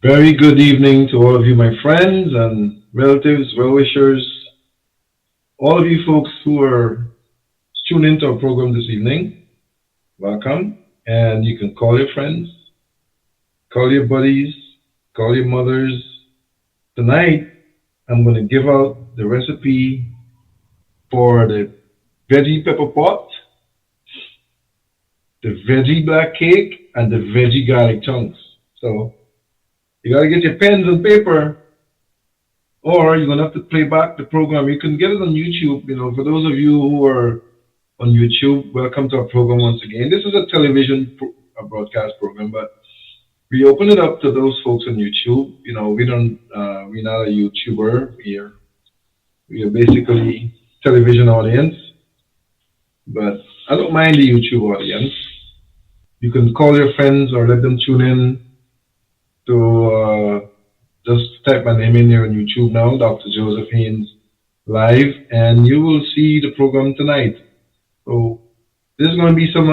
Very good evening to all of you, my friends and relatives, well wishers, all of you folks who are tuned into our program this evening. Welcome. And you can call your friends, call your buddies, call your mothers. Tonight, I'm going to give out the recipe for the veggie pepper pot, the veggie black cake, and the veggie garlic chunks. So you got to get your pens and paper, or you're gonna have to play back the program. You can get it on YouTube. For those of you who are on YouTube, welcome to our program once again. This is a a broadcast program, but we open it up to those folks on YouTube. We don't, we're not a YouTuber. We are basically television audience, but I don't mind the YouTube audience. You can call your friends or let them tune in to just type my name in here on YouTube now, Dr. Joseph Haynes live, and you will see the program tonight. So there's going to be some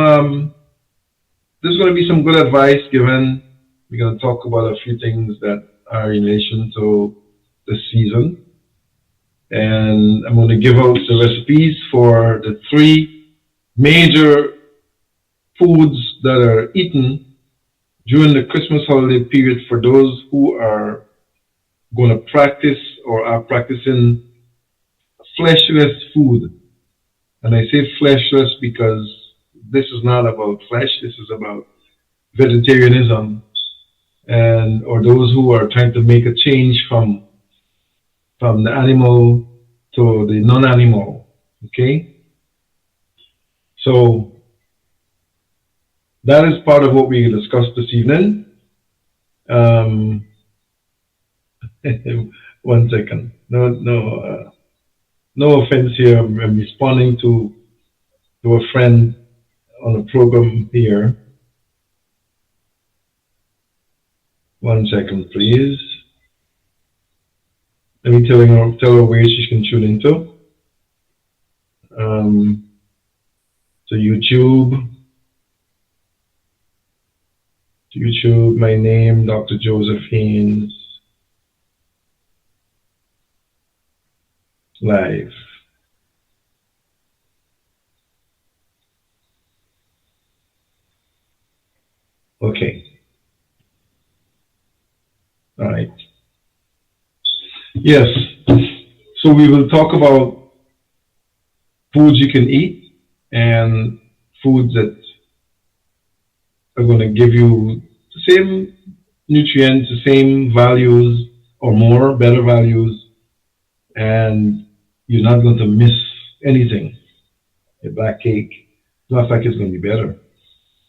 good advice given. We're going to talk about a few things that are in relation to the season, and I'm going to give out the recipes for the three major foods that are eaten during the Christmas holiday period for those who are going to practice or are practicing fleshless food. And I say fleshless because this is not about flesh, this is about vegetarianism, and or those who are trying to make a change from the animal to the non-animal. Okay? So that is part of what we discussed this evening. One second. No offense here. I'm responding to a friend on the program here. One second, please. Let me tell her where she can tune into. So YouTube, my name, Dr. Joseph Haynes, live. Okay. All right. Yes. So we will talk about foods you can eat and foods that are going to give you the same nutrients, the same values, or more, better values, and you're not going to miss anything. Your black cake, it's not like it's going to be better.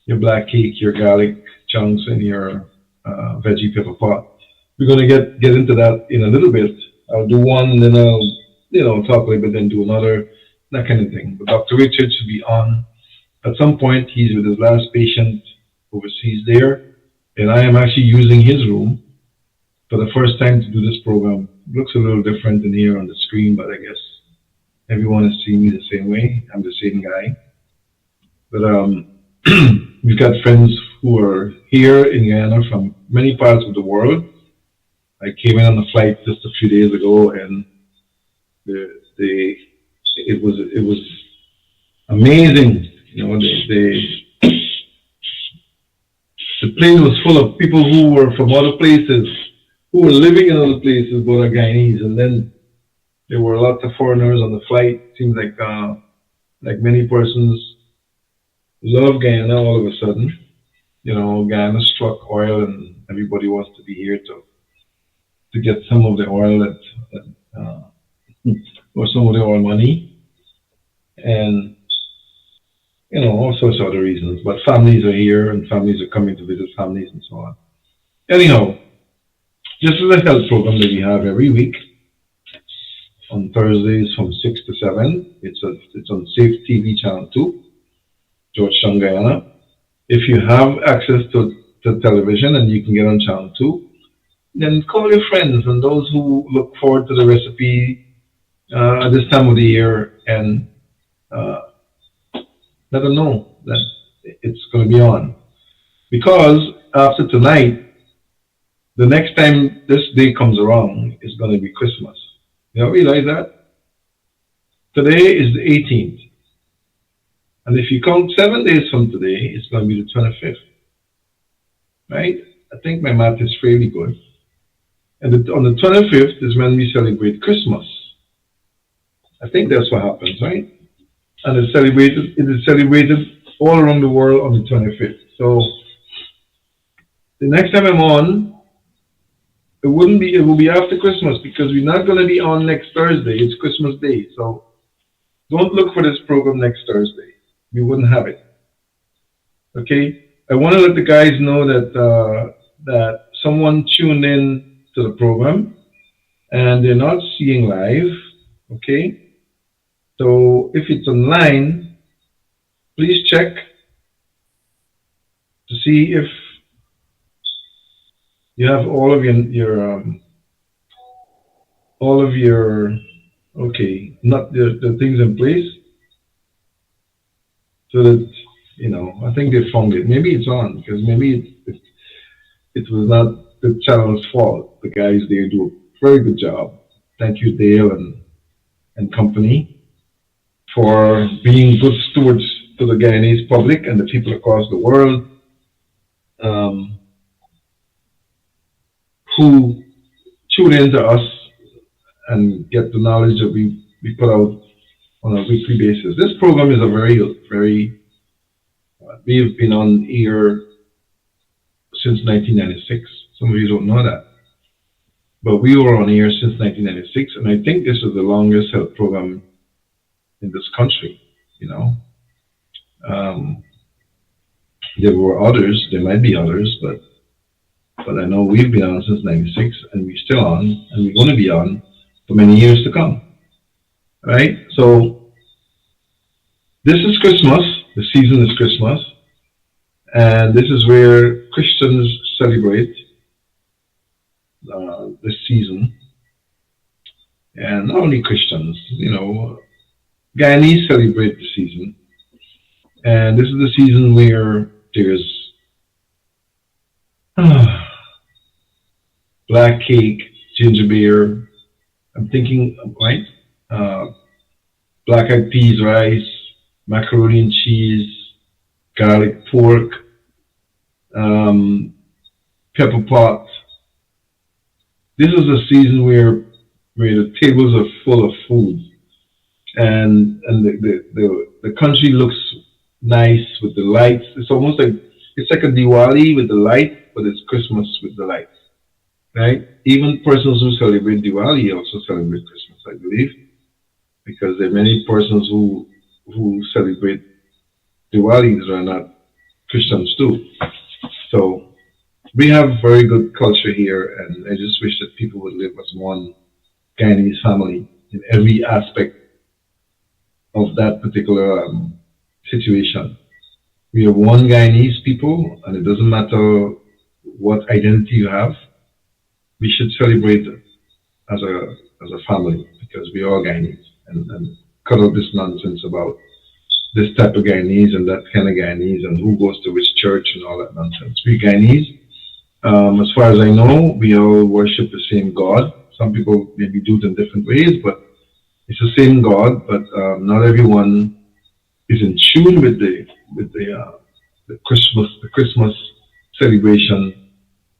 Your black cake, your garlic chunks, and your veggie pepper pot. We're going to get into that in a little bit. I'll do one, and then I'll talk a little bit, then do another, that kind of thing. But Dr. Richard should be on at some point. He's with his last patient overseas there, and I am actually using his room for the first time to do this program. It looks a little different in here on the screen, but I guess everyone is seeing me the same way. I'm the same guy. But we've got friends who are here in Guyana from many parts of the world. I came in on the flight just a few days ago, and it was amazing. The plane was full of people who were from other places, who were living in other places, but are Guyanese. And then there were lots of foreigners on the flight. It seems like many persons love Guyana all of a sudden. Guyana struck oil, and everybody wants to be here to get some of the oil or some of the oil money, and all sorts of other reasons. But families are here, and families are coming to visit families, and so on. Anyhow, this is a health program that we have every week on Thursdays from 6 to 7. It's on Safe TV Channel 2, Georgetown, Guyana. If you have access to television and you can get on Channel 2, then call your friends and those who look forward to the recipe at this time of the year, and let them know that it's going to be on. Because after tonight, The next time this day comes around is going to be Christmas. You don't realize that? Today is the 18th. And if you count 7 days from today, it's going to be the 25th. Right? I think my math is fairly good. And on the 25th is when we celebrate Christmas. I think that's what happens, right? And it is celebrated all around the world on the 25th. So the next time I'm on, it will be after Christmas because we're not going to be on next Thursday. It's Christmas Day. So don't look for this program next Thursday. We wouldn't have it. Okay? I want to let the guys know that someone tuned in to the program and they're not seeing live. Okay? So if it's online, please check to see if you have all of your okay, not the things in place so that I think they found it. Maybe it's on because maybe it was not the channel's fault. The guys there do a very good job. Thank you, Dale and company, for being good stewards to the Guyanese public and the people across the world um, who tune in to us and get the knowledge that we put out on a weekly basis. This program is a very, we've been on air since 1996. Some of you don't know that. But we were on air since 1996, and I think this is the longest health program in this country, you know. Um, there were others, there might be others, but I know we've been on since 96, and we're still on, and we're going to be on for many years to come, right? So this is Christmas, the season is Christmas, and this is where Christians celebrate this season, and not only Christians, Guyanese celebrate the season, and this is the season where there's black cake, ginger beer. I'm thinking, right? Black eyed peas, rice, macaroni and cheese, garlic pork, pepper pot. This is a season where the tables are full of food, and the country looks nice with the lights. It's like a Diwali with the light, but it's Christmas with the lights, right? Even persons who celebrate Diwali also celebrate Christmas, I believe, because there are many persons who celebrate Diwali that are not Christians too. So we have very good culture here, and I just wish that people would live as one Guyanese family in every aspect of that particular situation. We are one Guyanese people, and it doesn't matter what identity you have. We should celebrate as a family because we are Guyanese, and cut out this nonsense about this type of Guyanese and that kind of Guyanese and who goes to which church and all that nonsense. We Guyanese, as far as I know, we all worship the same God. Some people maybe do it in different ways, but it's the same God. But not everyone is in tune with the Christmas celebration,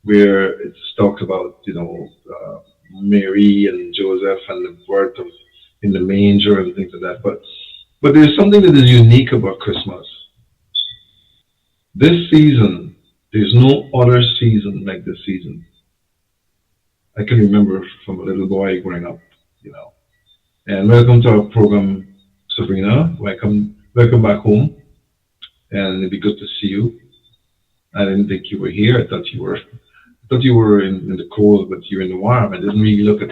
where it's talked about Mary and Joseph and the birth of in the manger and things like that. But there's something that is unique about Christmas. This season, there's no other season like this season. I can remember from a little boy growing up. And welcome to our program, Sabrina. Welcome back home. And it'd be good to see you. I didn't think you were here. I thought you were in the cold, but you're in the warm. I didn't really look at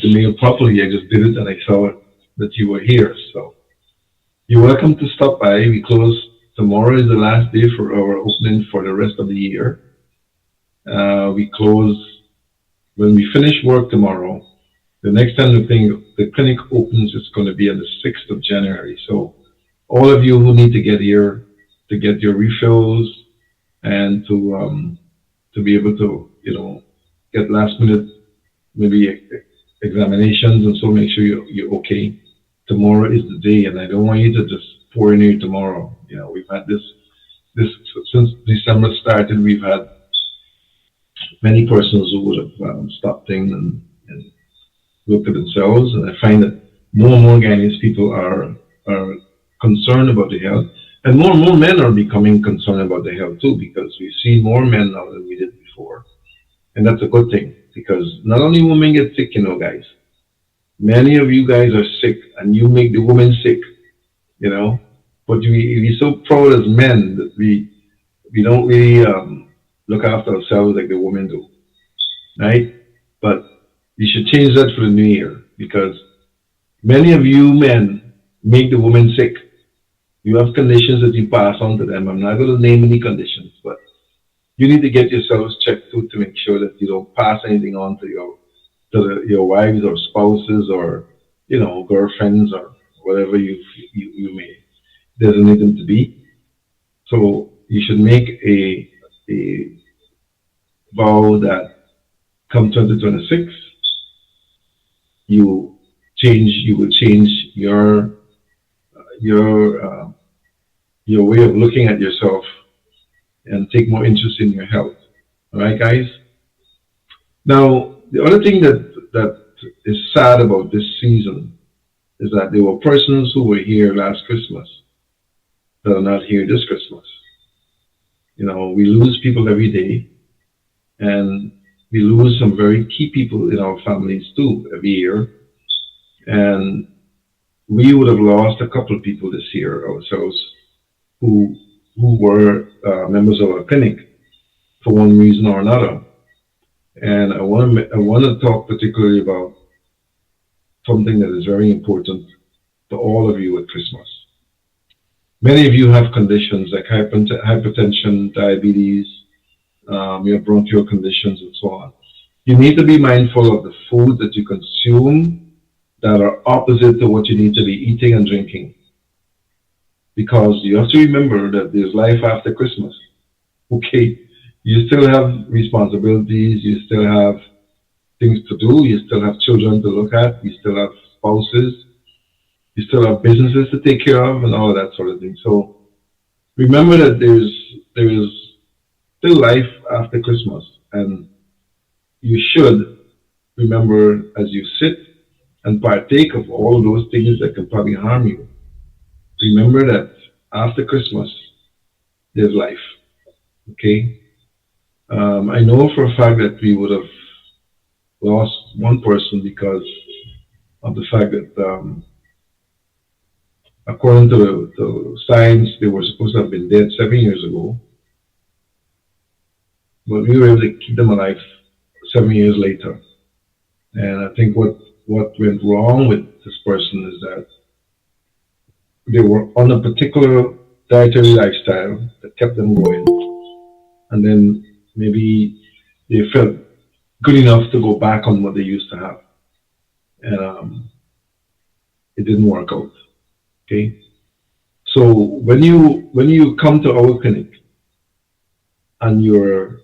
the mail properly. I just did it, and I saw that you were here. So you're welcome to stop by. We close tomorrow is the last day for our opening for the rest of the year. We close when we finish work tomorrow. The next time the clinic opens, it's going to be on the 6th of January. So all of you who need to get here to get your refills and to be able to get last minute maybe examinations, and so make sure you're okay. Tomorrow is the day, and I don't want you to just pour in here tomorrow. We've had this since December started. We've had many persons who would have stopped things and looked at themselves, and I find that more and more Ghanaian people are concerned about their health, and more men are becoming concerned about their health too, because we see more men now than we did before, and that's a good thing because not only women get sick, guys. Many of you guys are sick, and you make the women sick, you know. But we're so proud as men that we don't really look after ourselves like the women do, right? But you should change that for the new year because many of you men make the women sick. You have conditions that you pass on to them. I'm not going to name any conditions, but you need to get yourselves checked too to make sure that you don't pass anything on to your wives or spouses or girlfriends or whatever you may designate them to be. So you should make a vow that come 2026 you will change your your way of looking at yourself and take more interest in your health. All right, guys. Now, the other thing that is sad about this season is that there were persons who were here last Christmas that are not here this Christmas. We lose people every day, and we lose some very key people in our families too every year. And we would have lost a couple of people this year ourselves who were members of our clinic for one reason or another. And I want to talk particularly about something that is very important to all of you at Christmas. Many of you have conditions like hypertension, diabetes, you have bronchial conditions, and so on. You need to be mindful of the food that you consume that are opposite to what you need to be eating and drinking. Because you have to remember that there's life after Christmas. Okay, you still have responsibilities, you still have things to do, you still have children to look at, you still have spouses, you still have businesses to take care of, and all of that sort of thing. So remember that there is still life after Christmas, and you should remember as you sit and partake of all of those things that can probably harm you. Remember that after Christmas, there's life. Okay? I know for a fact that we would have lost one person because of the fact that, according to science, they were supposed to have been dead 7 years ago. But we were able to keep them alive 7 years later. And I think what went wrong with this person is that they were on a particular dietary lifestyle that kept them going. And then maybe they felt good enough to go back on what they used to have. And it didn't work out. Okay? So when you come to our clinic and you're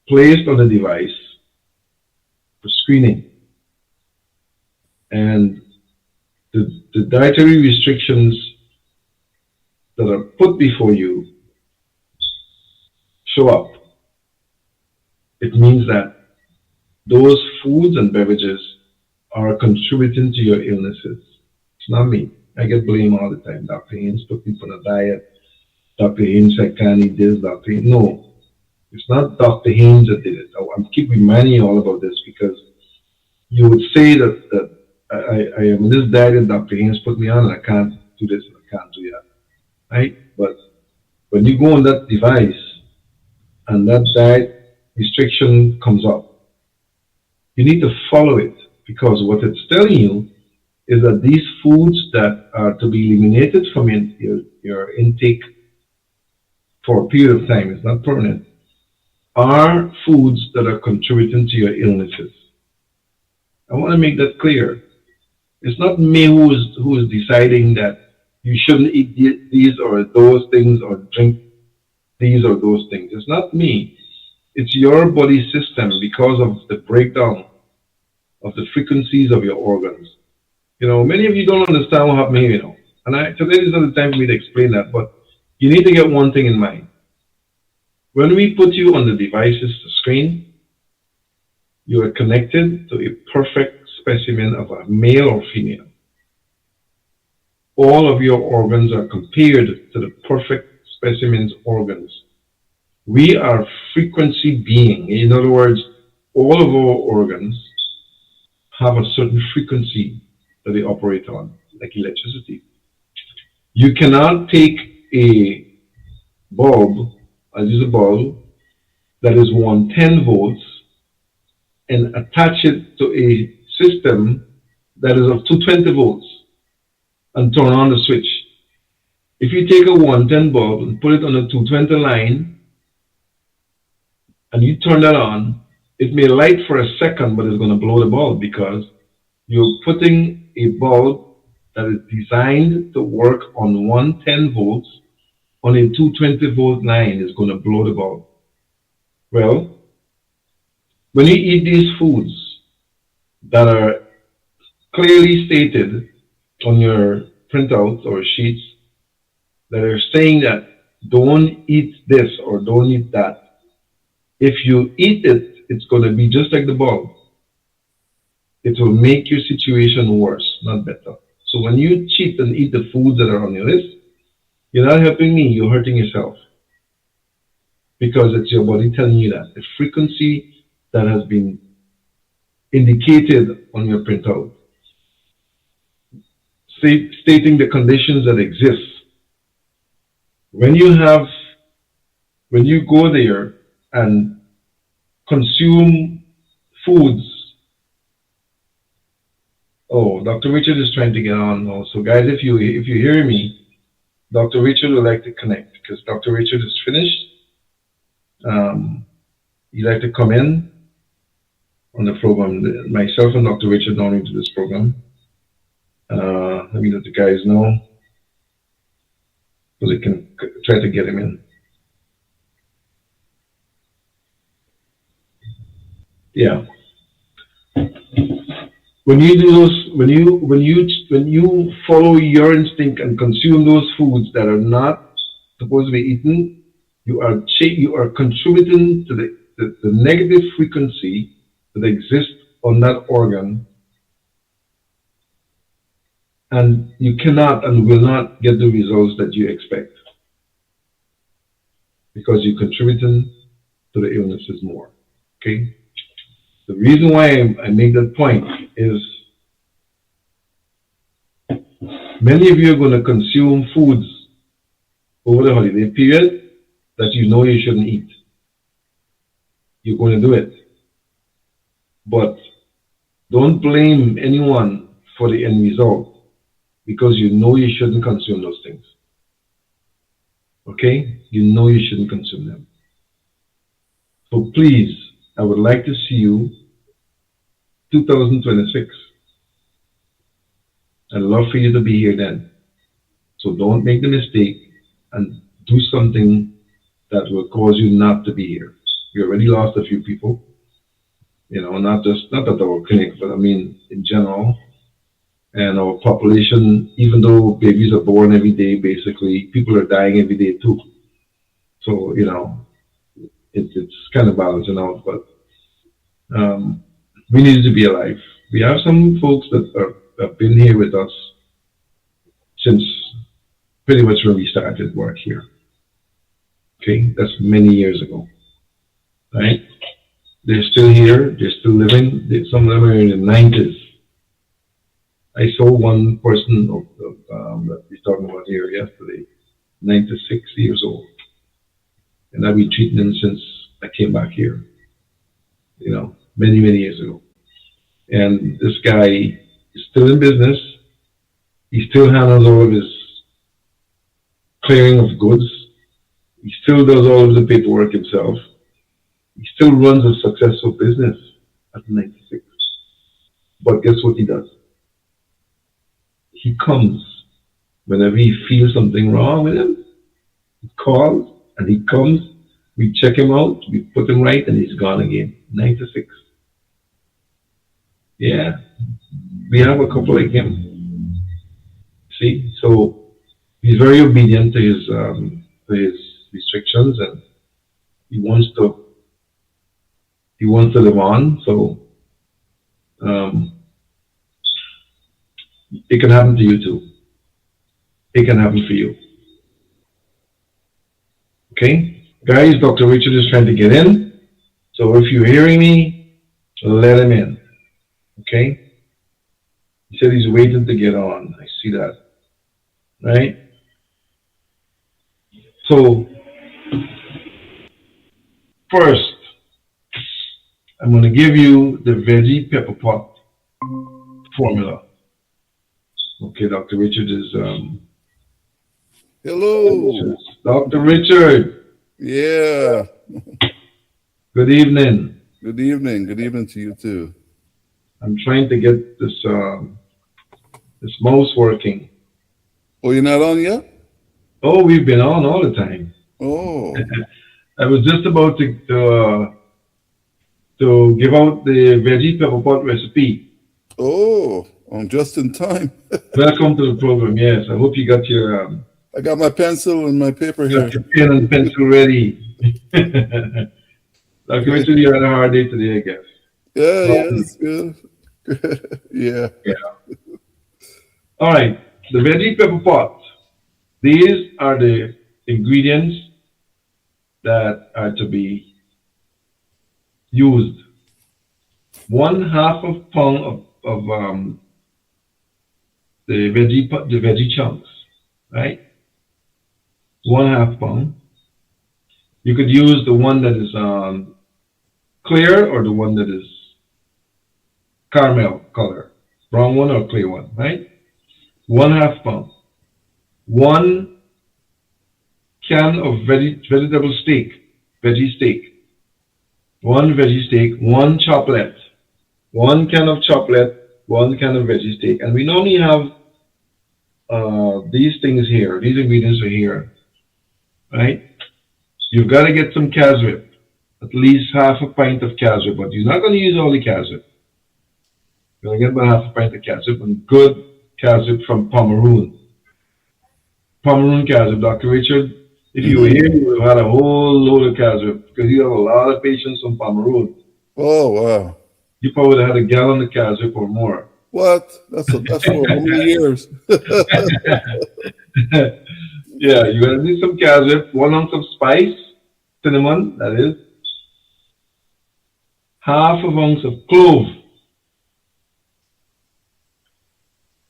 placed on a device for screening, and the dietary restrictions that are put before you show up, it means that those foods and beverages are contributing to your illnesses. It's not me. I get blamed all the time. Dr. Haynes put me on a diet. Dr. Haynes said, can't eat this. Dr. Haynes. No, it's not Dr. Haynes that did it. I'm keep reminding you all about this because you would say that I am this diet that Dr. Haynes put me on and I can't do this and I can't do that. Right? But when you go on that device and that diet restriction comes up, you need to follow it because what it's telling you is that these foods that are to be eliminated from your intake for a period of time, it's not permanent, are foods that are contributing to your illnesses. I want to make that clear. It's not me who is deciding that you shouldn't eat these or those things or drink these or those things. It's not me. It's your body system because of the breakdown of the frequencies of your organs. Many of you don't understand what happened here. And today is not the time for me to explain that, but you need to get one thing in mind. When we put you on the devices, the screen, you are connected to a perfect specimen of a male or female. All of your organs are compared to the perfect specimen's organs. We are frequency being. In other words, all of our organs have a certain frequency that they operate on, like electricity. You cannot take a bulb, I'll use a bulb, that is 110 volts and attach it to a system that is of 220 volts and turn on the switch. If you take a 110 bulb and put it on a 220 line and you turn that on, it may light for a second, but it's going to blow the bulb because you're putting a bulb that is designed to work on 110 volts on a 220 volt line is going to blow the bulb. Well, when you eat these foods that are clearly stated on your printouts or sheets that are saying that don't eat this or don't eat that, if you eat it, it's going to be just like the bulb. It will make your situation worse, not better. So when you cheat and eat the foods that are on your list, you're not helping me, you're hurting yourself. Because it's your body telling you that. The frequency that has been indicated on your printout, stating the conditions that exist. When you go there and consume foods. Oh, Dr. Richard is trying to get on now. So guys, if you hear me, Dr. Richard would like to connect because Dr. Richard is finished. He'd like to come in on the program. Myself and Dr. Richard don't into this program. Let me let the guys know so they can try to get him in. Yeah. When you do those, when you follow your instinct and consume those foods that are not supposed to be eaten, you are contributing to the negative frequency that exists on that organ, and you cannot and will not get the results that you expect because you're contributing to the illnesses more. Okay. The reason why I make that point is many of you are going to consume foods over the holiday period that you know you shouldn't eat. You're going to do it. But don't blame anyone for the end result because you know you shouldn't consume those things. Okay? You know you shouldn't consume them. So please, I would like to see you 2026. I'd love for you to be here then. So don't make the mistake and do something that will cause you not to be here. We already lost a few people. Not at our clinic, but I mean in general. And our population, even though babies are born every day, basically, people are dying every day too. So, it's kind of balancing out, but we need to be alive. We have some folks that have been here with us since pretty much when we started work here. Okay, that's many years ago, right? They're still here. They're still living. Some of them are in the 90s. I saw one person that we're talking about here yesterday, 96 years old. And I've been treating him since I came back here, many, many years ago. And this guy is still in business. He still handles all of his clearing of goods. He still does all of the paperwork himself. He still runs a successful business at 96. But guess what he does? He comes whenever he feels something wrong with him. He calls and he comes We check him out, we put him right, and he's gone again. 96. Yeah, we have a couple like him. See, so he's very obedient to his restrictions, and he wants to he wants to live on. So um, it can happen to you too. It can happen for you. Okay, guys. Dr. Richard is trying to get in. So if you're hearing me, let him in. Okay. He said he's waiting to get on. I see that. Right. So first, I'm going to give you the veggie pepper pot formula. Okay, Dr. Richard is Hello. Dr. Richard. Yeah. Good evening. Good evening. Good evening to you too. I'm trying to get this mouse working. Oh, you're not on yet? Oh, we've been on all the time. Oh. I was just about to give out the veggie pepper pot recipe. Oh, I'm just in time. Welcome to the program. Yes, I hope you got I got my pencil and my paper here. your pen and pencil ready. Dr. Richard, you had a hard day today, I guess. Yeah, yeah, it's good. Yeah. Yeah. All right. The veggie pepper pot. These are the ingredients that are to be used. 1/2 of pound of the veggie chunks, right? 1/2 pound. You could use the one that is clear or the one that is caramel color, brown one or clear one, right? 1/2 pound. 1 can of vegetable steak, veggie steak. 1 veggie steak, 1 chocolate. 1 can of chocolate, 1 can of veggie steak. And we normally have these things here, these ingredients are here, right? You've got to get some caswip, at least 1/2 pint of caswip, but you're not going to use all the caswip. You're going to get about 1/2 pint of caswip and good caswip from Pomeroon. Pomeroon caswip, Dr. Richard. If you were Hmm. here, you would have had a whole load of caswip because you have a lot of patients from Pomeroon. Oh, wow. You probably would have had a gallon of caswip or more. What? That's for how many years? Yeah, you're going to need some caswip, 1 ounce of spice, cinnamon, that is, 1/2 ounce of clove.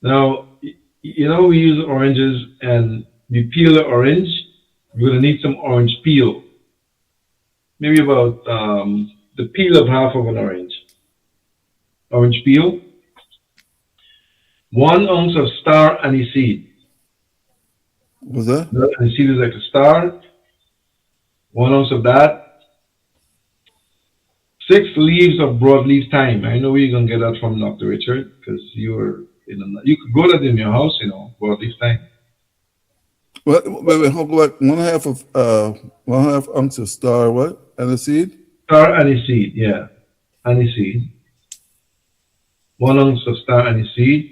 Now, we use oranges and we peel the orange. You're going to need some orange peel. Maybe about the peel of 1/2 of an orange. Orange peel. 1 ounce of star aniseed. Was that? Aniseed is like a star. 1 ounce of that. 6 leaves of broadleaf thyme. I know where you're going to get that from, Dr. Richard, because you could grow that in your house, broadleaf thyme. Wait, hold back. 1/2 ounce of star what? And the seed? Star aniseed, yeah. Aniseed. 1 ounce of star aniseed.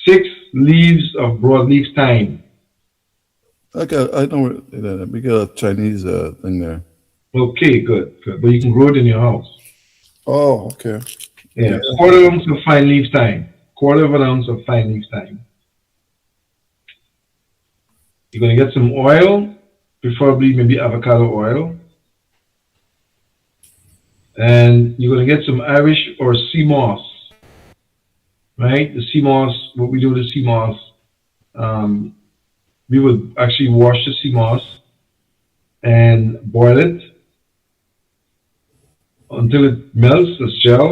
6 leaves of broadleaf thyme. I know we got a Chinese thing there. Okay, good. But you can grow it in your house. Oh, okay. Yeah. 1/4 ounce of fine leaf thyme. 1/4 ounce of fine leaf thyme. You're going to get some oil, preferably maybe avocado oil. And you're going to get some Irish or sea moss. Right? The sea moss, what we do with the sea moss, we would actually wash the sea moss and boil it until it melts as gel.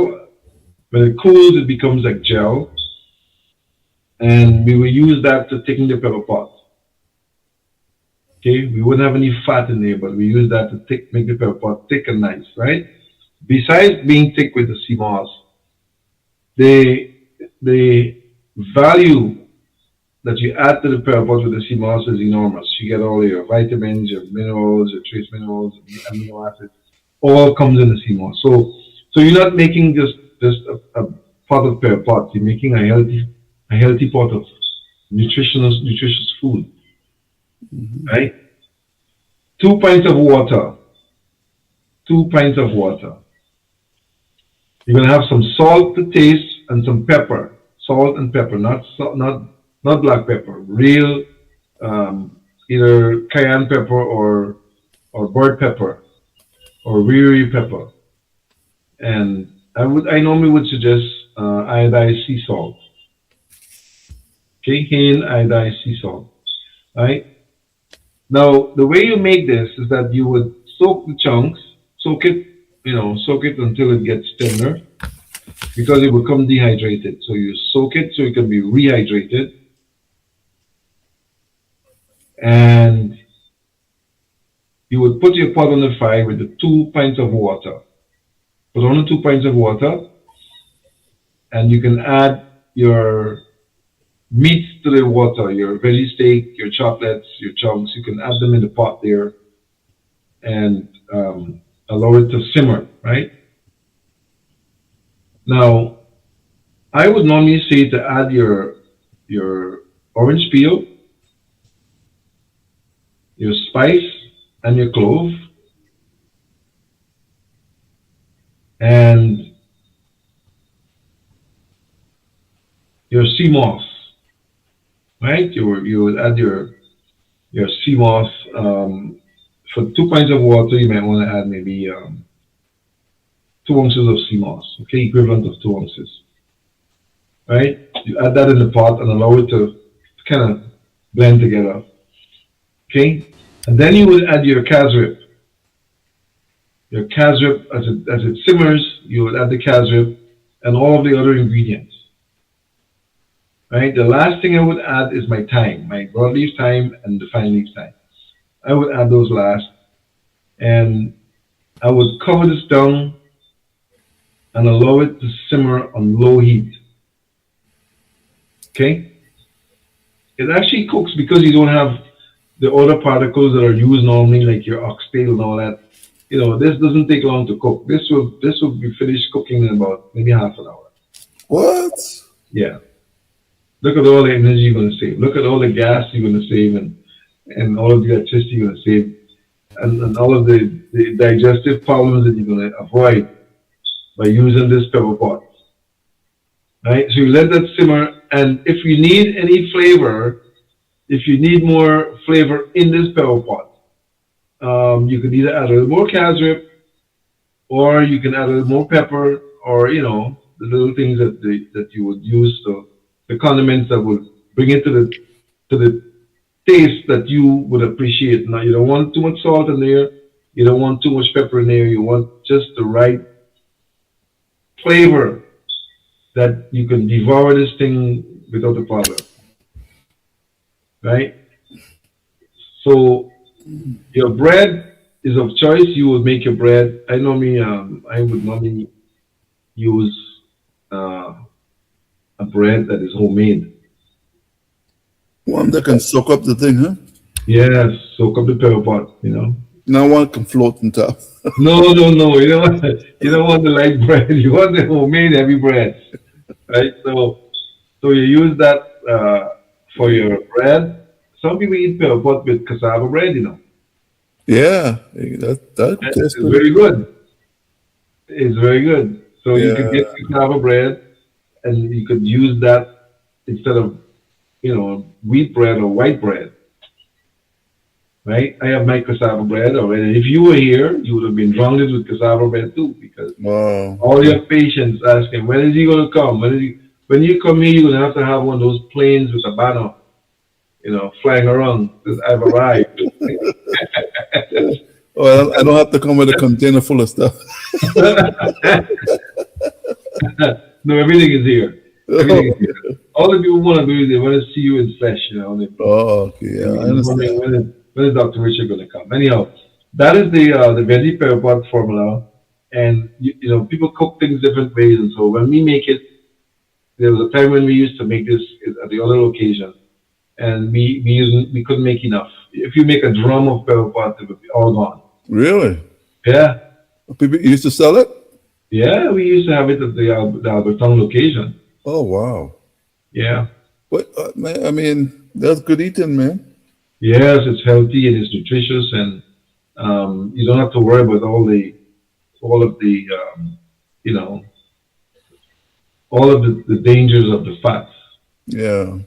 When it cools, it becomes like gel. And we will use that to thicken the pepper pot. Okay, we wouldn't have any fat in there, but we use that to make the pepper pot thick and nice, right? Besides being thick with the sea moss, the value that you add to the pepper pot with the sea moss is enormous. You get all your vitamins, your minerals, your trace minerals, amino acids, all comes in the sea moss. So you're not making just a pot of pepper pot. You're making a healthy pot of nutritious food, Hmm. right? 2 pints of water. 2 pints of water. You're gonna have some salt to taste and some pepper. Salt and pepper, not black pepper. Real, either cayenne pepper or bird pepper or riri pepper. And I normally would suggest iodized sea salt. Okay, Haynes iodized sea salt. Right. Now the way you make this is that you would soak the chunks, soak it, soak it until it gets tender because it will become dehydrated. So you soak it so it can be rehydrated, and you would put your pot on the fire with the 2 pints of water. Put on the 2 pints of water, and you can add your meats to the water, your veggie steak, your chocolates, your chunks. You can add them in the pot there and allow it to simmer, right? Now, I would normally say to add your orange peel, your spice, and your clove, and your sea moss, right? You would add your sea moss. For 2 pints of water, you might want to add maybe 2 ounces of sea moss, okay, equivalent of 2 ounces, right? You add that in the pot and allow it to kind of blend together, okay? And then you will add your casrip. Your casrip, as it simmers, you will add the casrip and all of the other ingredients, right? The last thing I would add is my thyme, my broadleaf thyme and the fine leaf thyme. I would add those last, and I would cover this down and allow it to simmer on low heat. Okay? It actually cooks because you don't have the other particles that are used normally, like your oxtail and all that. This doesn't take long to cook. This will be finished cooking in about maybe half an hour. What? Yeah. Look at all the energy you're gonna save. Look at all the gas you're gonna save and all of the electricity you're gonna save and all of the digestive problems that you're gonna avoid by using this pepper pot. Right? So you let that simmer, and if you need any flavor, if you need more flavor in this pepper pot, you could either add a little more casrip, or you can add a little more pepper, or the little things that you would use to the condiments that would bring it to the taste that you would appreciate. Now you don't want too much salt in there, you don't want too much pepper in there. You want just the right flavor that you can devour this thing without a problem, right? So your bread is of choice. You would make your bread. I would normally use uh, a bread that is homemade. One that can soak up the thing, huh? Yes, soak up the pepper pot. Now one can float on top. No, no, no. You don't want the light bread. You want the homemade heavy bread, right? So you use that for your bread. Some people eat pepper pot with cassava bread. Yeah, that tastes It's pretty very good. good. It's very good. So you could get Yeah. cassava bread, and you could use that instead of wheat bread or white bread, right? I have my cassava bread already. If you were here, you would have been drowned with cassava bread too, because Wow. all your patients asking, when is he going to come? When you come here, you're going to have one of those planes with a banner, flying around. Says, I've arrived. Well, I don't have to come with a container full of stuff. No, everything is here. Everything is here. All the people want to do is they want to see you in flesh. Oh, okay, yeah, I Everything's wondering understand. when is Dr. Richard going to come. Anyhow, that is the veggie pepper pot formula, and people cook things different ways. And so when we make it, there was a time when we used to make this at the other location. and we couldn't make enough. If you make a drum of pepper pot, it would be all gone. Really? Yeah, People used to sell it? yeah, we used to have it at the Alberton location. Oh, wow. Yeah, But, man, I mean, that's good eating, man. yes, it's healthy, it is nutritious, and you don't have to worry about all of the you know all of the dangers of the fats. Yeah.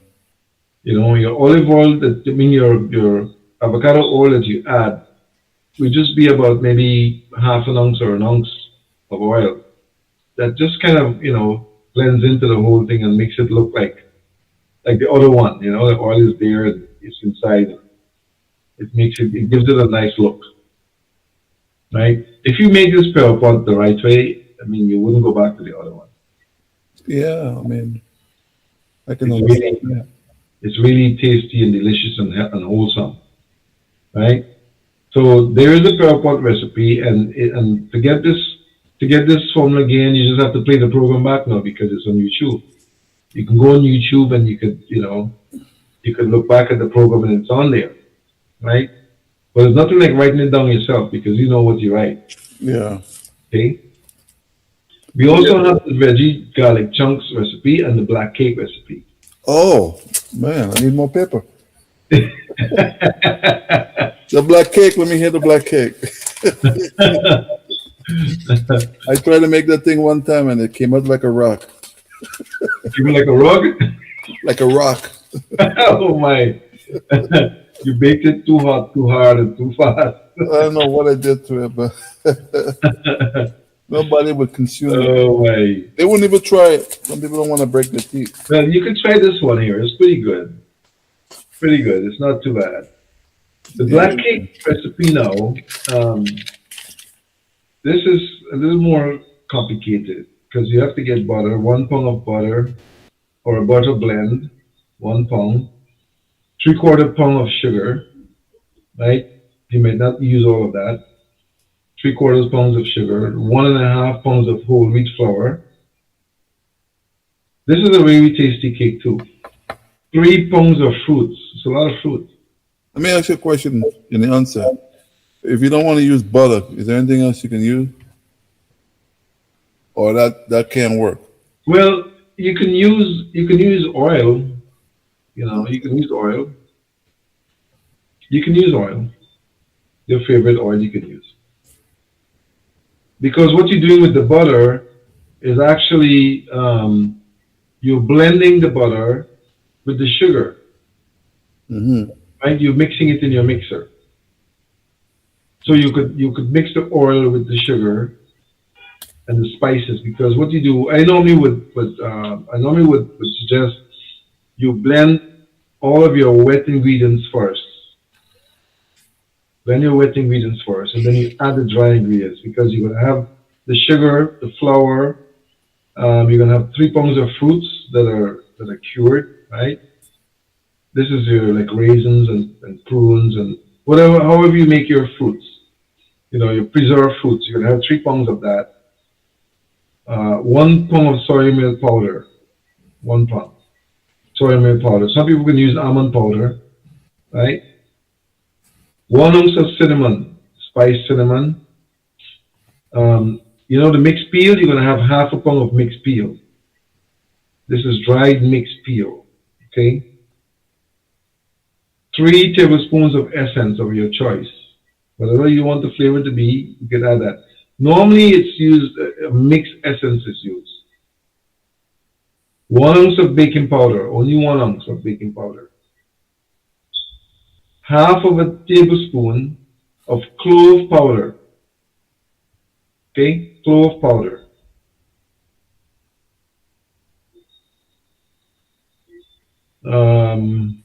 You know, your olive oil that I mean your avocado oil that you add would just be about maybe half an ounce or an ounce of oil. That just kind of blends into the whole thing and makes it look like the other one. You know, the oil is there, and it's inside. It gives it a nice look, right? If you make this pepper pot the right way, I mean, you wouldn't go back to the other one. Yeah, I mean, I can It's understand really that. it's really tasty and delicious and wholesome, right? So there is a pepper pot recipe, and to get this formula again, you just have to play the program back now because it's on YouTube. You can go on YouTube and you could look back at the program and it's on there, right? But it's nothing like writing it down yourself because you know what you write. Yeah. Okay. We Yeah. also have the veggie garlic chunks recipe and the black cake recipe. Oh, man, I need more paper. The black cake, let me hear the black cake. I tried to make that thing one time and it came out like a rock. Give me like a rug. Like a rock. Oh my! You baked it too hot, too hard, and too fast. I don't know what I did to it, but nobody would consume it. Oh my! They wouldn't even try it. Some people don't want to break their teeth. Well, you could try this one here. It's pretty good. Pretty good. It's not too bad. The black Yeah. cake recipe now. Um, this is a little more complicated because you have to get butter, 1 pound of butter or a butter blend, 1 pound, 3/4 pound of sugar, right? You may not use all of that. 3/4 pounds of sugar, 1.5 pounds of whole wheat flour. This is a really tasty cake too. 3 pounds of fruits. It's a lot of fruit. Let me ask you a question in the answer. If you don't want to use butter, is there anything else you can use? Or that can't work? Well, you can use oil. You know, you can use oil. You can use oil. Your favorite oil you can use. Because what you're doing with the butter is actually you're blending the butter with the sugar, Mm-hmm. right? You're mixing it in your mixer. So you could mix the oil with the sugar and the spices because what you do, I normally would suggest you blend all of your wet ingredients first. Blend your wet ingredients first, and then you add the dry ingredients because you're gonna have the sugar, the flour. You're gonna have 3 pounds of fruits that are cured, right? This is your like raisins and prunes and whatever, however you make your fruits. You know, your preserved fruits. You're gonna have 3 pounds of that. 1 pound of soy milk powder. 1 pound soy milk powder. Some people can use almond powder, right? 1 ounce of cinnamon, spiced cinnamon. The mixed peel. You're gonna have 1/2 pound of mixed peel. This is dried mixed peel. Okay. 3 tablespoons of essence of your choice. Whatever you want the flavor to be, you can add that. Normally, it's used, mixed essence is used. 1 ounce of baking powder, only 1 ounce of baking powder. 1/2 tablespoon of clove powder. Okay, clove powder. Um,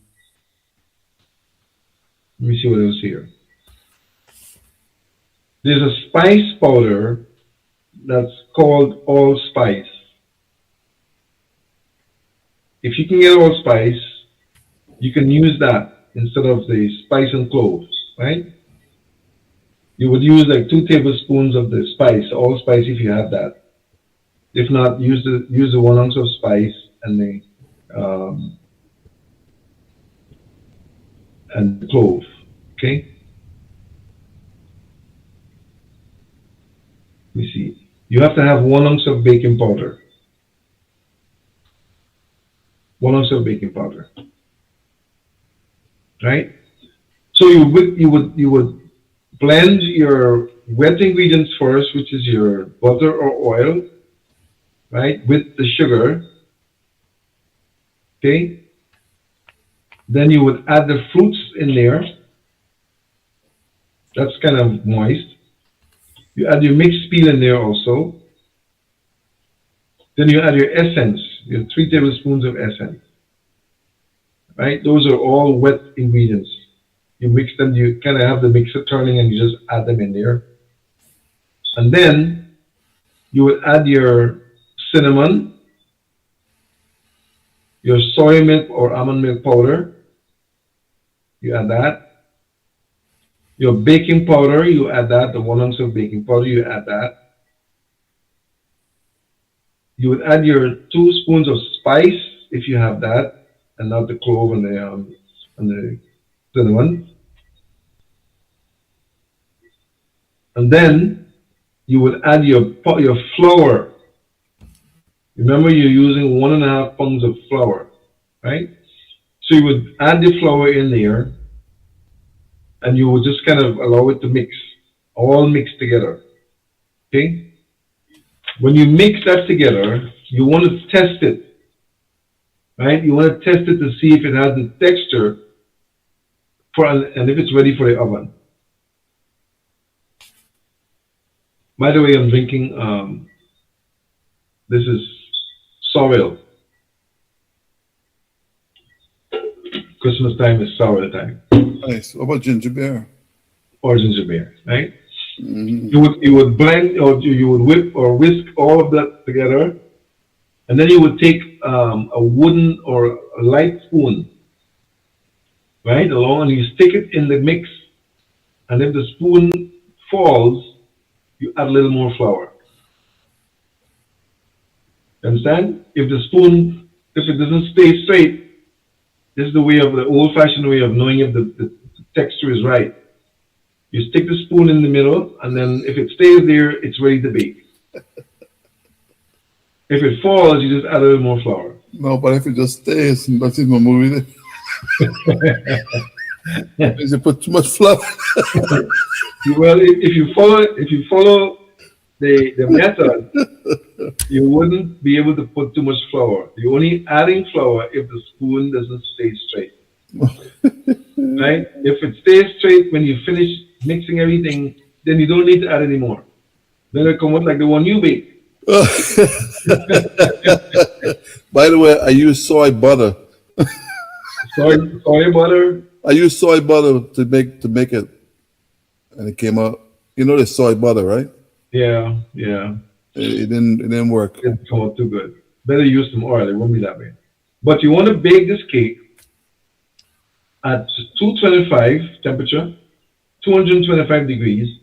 Let me see what else here. There's a spice powder that's called allspice. If you can get allspice, you can use that instead of the spice and cloves, right? You would use like 2 tablespoons of the spice, allspice if you have that. If not, use the 1 ounce of spice and the and clove. Okay, let me see. You have to have 1 ounce of baking powder. 1 ounce of baking powder, right? So you would blend your wet ingredients first, which is your butter or oil, right, with the sugar. Okay. Then you would add the fruits in there. That's kind of moist. You add your mixed peel in there also. Then you add your essence, your 3 tablespoons of essence, right? Those are all wet ingredients. You mix them, you kind of have the mixer turning and you just add them in there. And then you would add your cinnamon, your soy milk or almond milk powder. You add that. Your baking powder, you add that. The 1 ounce of baking powder, you add that. You would add your 2 spoons of spice if you have that, and not the clove and the cinnamon. And then you would add your flour. Remember, you're using 1.5 pounds of flour, right? So you would add the flour in there, and you would just kind of allow it to mix, all mixed together. Okay? When you mix that together, you want to test it, right? You want to test it to see if it has the texture and if it's ready for the oven. By the way, I'm drinking, this is sorrel. Christmas time is sorrel time. Nice. What about ginger beer? Or ginger beer, right? Mm-hmm. You would blend or you would whip or whisk all of that together, and then you would take a wooden or a light spoon, right, along, and you stick it in the mix, and if the spoon falls, you add a little more flour. You understand? If it doesn't stay straight, this is the old-fashioned way of knowing if the texture is right. You stick the spoon in the middle, and then if it stays there, it's ready to bake. If it falls, you just add a little more flour. No, but if it just stays, that's in my movie. Is it put too much flour? Well, if you follow the method, you wouldn't be able to put too much flour. You're only adding flour if the spoon doesn't stay straight. Right? If it stays straight when you finish mixing everything, then you don't need to add any more. Then it'll come out like the one you bake. By the way, I use soy butter. Soy butter. I use soy butter to make it, and it came out. You know the soy butter, right? Yeah. It didn't work. It didn't come out too good. Better use some oil. It won't be that way. But you want to bake this cake at 225 temperature, 225 degrees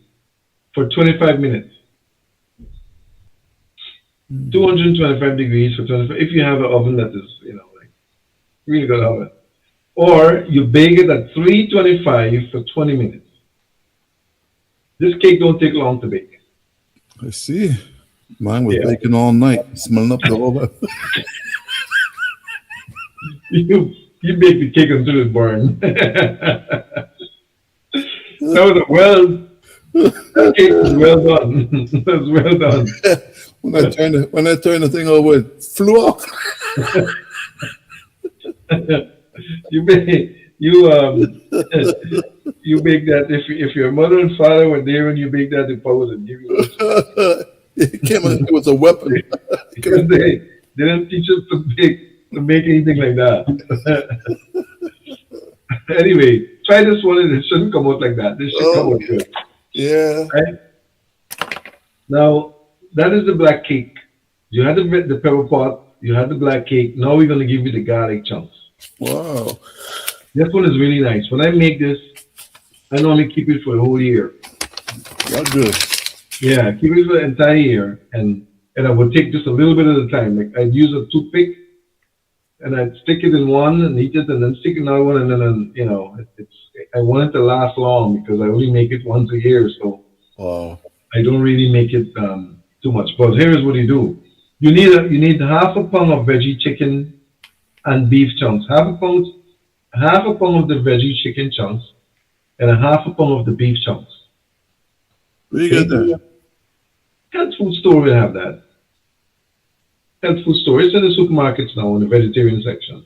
for 25 minutes. 225 degrees for 25. If you have an oven that is, like really good oven, or you bake it at 325 for 20 minutes. This cake don't take long to bake. I see. Mine was baking all night, smelling up the whole. You bake the cake until it burns. That cake was well done. That was well done. When I turned the thing over, it flew off. You bake that. If your mother and father were there and you bake that, they probably would give you. It was a weapon. Because they didn't teach us to make anything like that. Anyway, try this one and it shouldn't come out like that. This should come out good. Yeah. Right? Now, that is the black cake. You had the pepper pot, you had the black cake. Now we're going to give you the garlic chunks. Wow. This one is really nice. When I make this, I normally keep it for the whole year. That's good. Yeah, keep it for the entire year. And I would take just a little bit at a time. Like I'd use a toothpick and I'd stick it in one and eat it, and then stick another one, and then it's I want it to last long because I only make it once a year, so Wow. I don't really make it too much. But here's what you do: you need half a pound of veggie chicken and beef chunks, half a pound of the veggie chicken chunks, and a half a pound of the beef chunks. Where you get Okay, that? health food store will have that. Health food store. It's in the supermarkets now in the vegetarian section.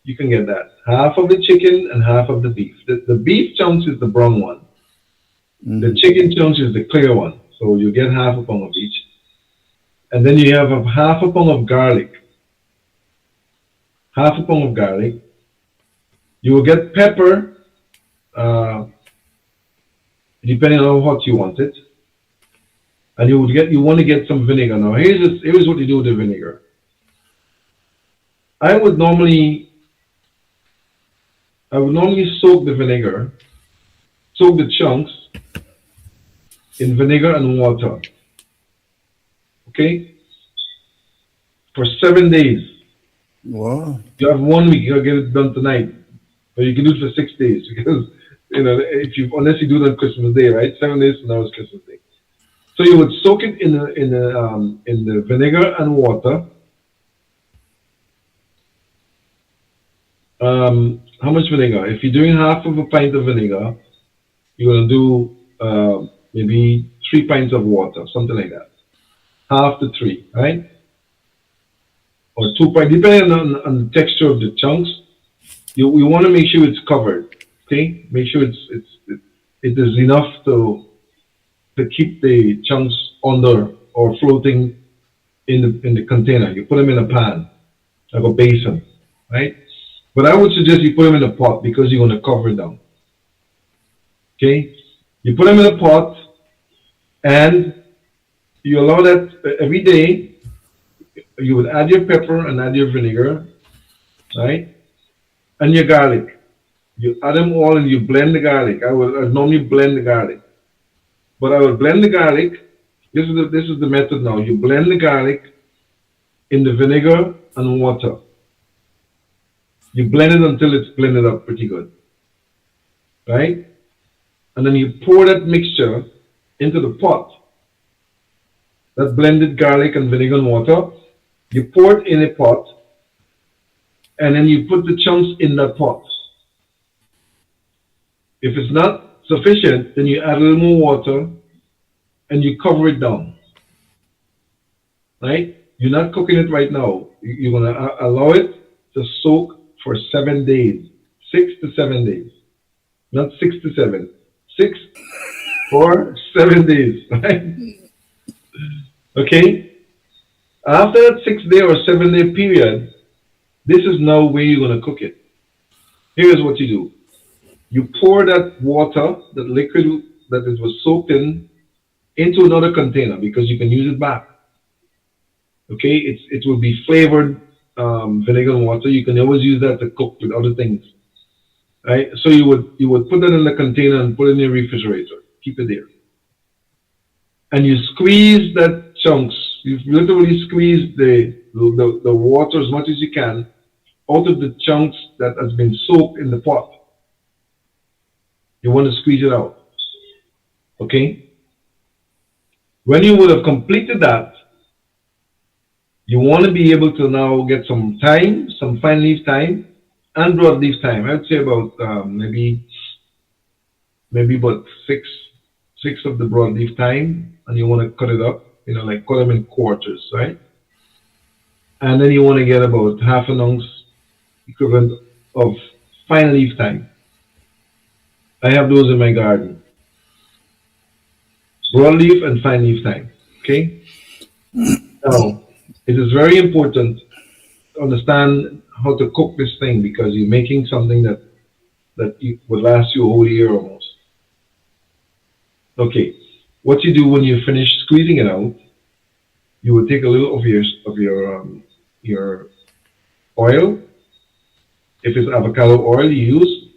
You can get that. Half of the chicken and half of the beef. The beef chunks is the brown one. The Mm-hmm. chicken chunks is the clear one. So you get half a pound of each. And then you have a half a pound of garlic. Half a pound of garlic. You will get pepper, uh, depending on how hot you want it. And you want to get some vinegar. Now here's what you do with the vinegar. I would normally soak the vinegar, soak the chunks in vinegar and water. Okay? For 7 days. Wow. You have 1 week, you'll get it done tonight. Or you can do it for 6 days because unless you do it on Christmas Day, right? 7 days from now is Christmas Day. So you would soak it in the vinegar and water. How much vinegar? If you're doing half of a pint of vinegar, you're gonna do maybe 3 pints of water, something like that. Half to three, right? Or 2 pints, depending on the texture of the chunks. You want to make sure it's covered. Okay, make sure it is enough to keep the chunks under or floating in the container. You put them in a pan, like a basin, right? But I would suggest you put them in a pot because you're going to cover it down. Okay? You put them in a pot and you allow that every day. You would add your pepper and add your vinegar, right? And your garlic. You add them all and you blend the garlic. I normally blend the garlic. But I will blend the garlic. This is the method now. You blend the garlic in the vinegar and water. You blend it until it's blended up pretty good. Right? And then you pour that mixture into the pot. That blended garlic and vinegar and water. You pour it in a pot. And then you put the chunks in that pot. If it's not sufficient, then you add a little more water and you cover it down. Right? You're not cooking it right now. You're going to allow it to soak for 7 days. 6 to 7 days. Not 6 to 7. 6 or 7 days. Right? Okay? After that 6 day or 7 day period, this is now where you're going to cook it. Here's what you do. You pour that water, that liquid that it was soaked in, into another container because you can use it back. Okay, it will be flavored vinegar and water. You can always use that to cook with other things. Right? So you would put that in the container and put it in your refrigerator. Keep it there. And you squeeze that chunks. You literally squeeze the water as much as you can out of the chunks that has been soaked in the pot. You want to squeeze it out. Okay? When you would have completed that, you want to be able to now get some thyme, some fine leaf thyme, and broadleaf thyme. I'd say about maybe about six of the broadleaf thyme, and you want to cut it up, like cut them in quarters, right? And then you want to get about half an ounce equivalent of fine leaf thyme. I have those in my garden. Broadleaf and fine leaf thyme. Okay? Now, it is very important to understand how to cook this thing because you're making something that would last you a whole year almost. Okay, what you do when you finish squeezing it out, you will take a little of your oil. If it's avocado oil you use,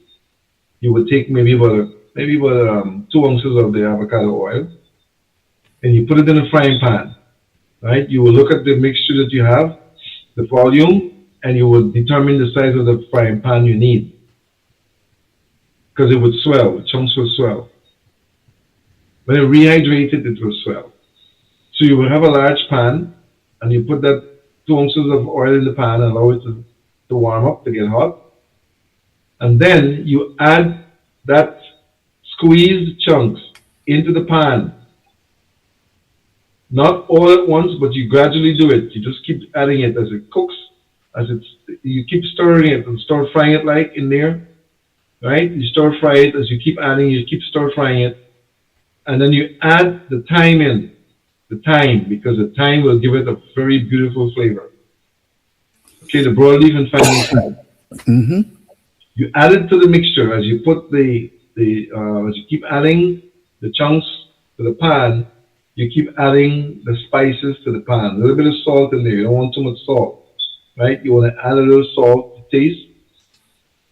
you would take maybe about 2 ounces of the avocado oil, and you put it in a frying pan. Right? You will look at the mixture that you have, the volume, and you would determine the size of the frying pan you need because it would swell. The chunks will swell. When it rehydrated, it will swell. So you would have a large pan, and you put that 2 ounces of oil in the pan and allow it to warm up, to get hot. And then you add that squeezed chunks into the pan. Not all at once, but you gradually do it. You just keep adding it as it cooks, you keep stirring it and stir frying it like in there, right? You stir fry it as you keep adding, you keep stir frying it, and then you add the thyme in, the thyme, because the thyme will give it a very beautiful flavor. Okay, the broadleaf and finely thyme. Mm-hmm. You add it to the mixture as you put as you keep adding the chunks to the pan. You keep adding the spices to the pan. A little bit of salt in there. You don't want too much salt, right? You want to add a little salt to taste,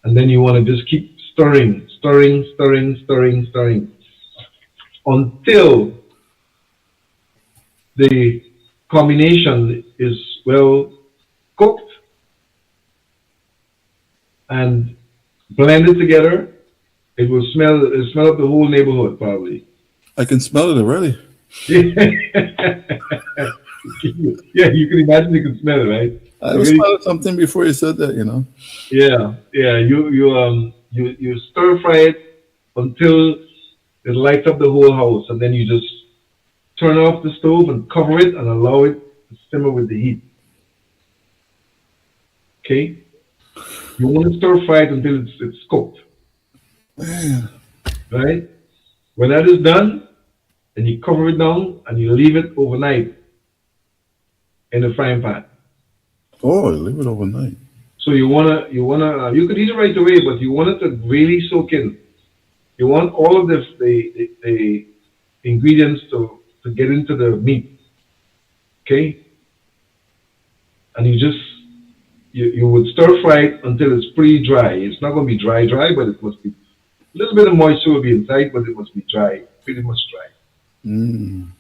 and then you want to just keep stirring, stirring, stirring, stirring, stirring, until the combination is well cooked and blended together. It will smell up the whole neighborhood probably. I can smell it already. Yeah, you can imagine, you can smell it, right? I was smelling something before you said that, you know. Yeah, yeah. You stir fry it until it lights up the whole house, and then you just turn off the stove and cover it and allow it to simmer with the heat. Okay. You want to stir fry it until it's cooked, Man. right? When that is done, then you cover it down and you leave it overnight in the frying pan. Oh, leave it overnight. So you could eat it right away, but you want it to really soak in. You want all of the ingredients to get into the meat. Okay? And you would stir fry it until it's pretty dry. It's not going to be dry, but it must be a little bit of moisture will be inside, but it must be dry, pretty much dry. Mm.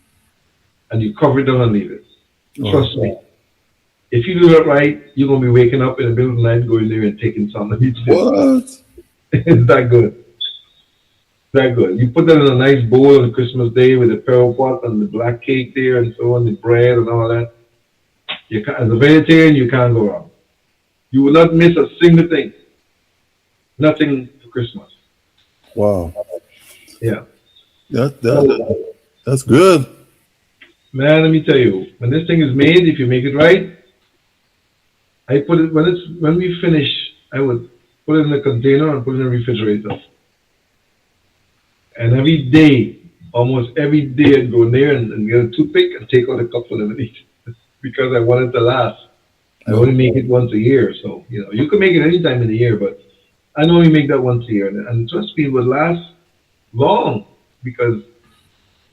And you cover it down and leave it. Oh. Trust me. If you do that right, you're going to be waking up in the middle of the night, going there and taking some of it. What? It's that good. That good. You put that in a nice bowl on Christmas Day with the pearl pot and the black cake there and so on, the bread and all that. As a vegetarian, you can't go wrong. You will not miss a single thing. Nothing for Christmas. Wow. Yeah. That's good. Man, let me tell you, when this thing is made, if you make it right, I put it when we finish, I would put it in a container and put it in the refrigerator. And every day, almost every day, I'd go in there and get a toothpick and take out a cup of lemonade because I want it to last. I only make it once a year, so you can make it any time in the year, but I only make that once a year, and trust me, it would last long because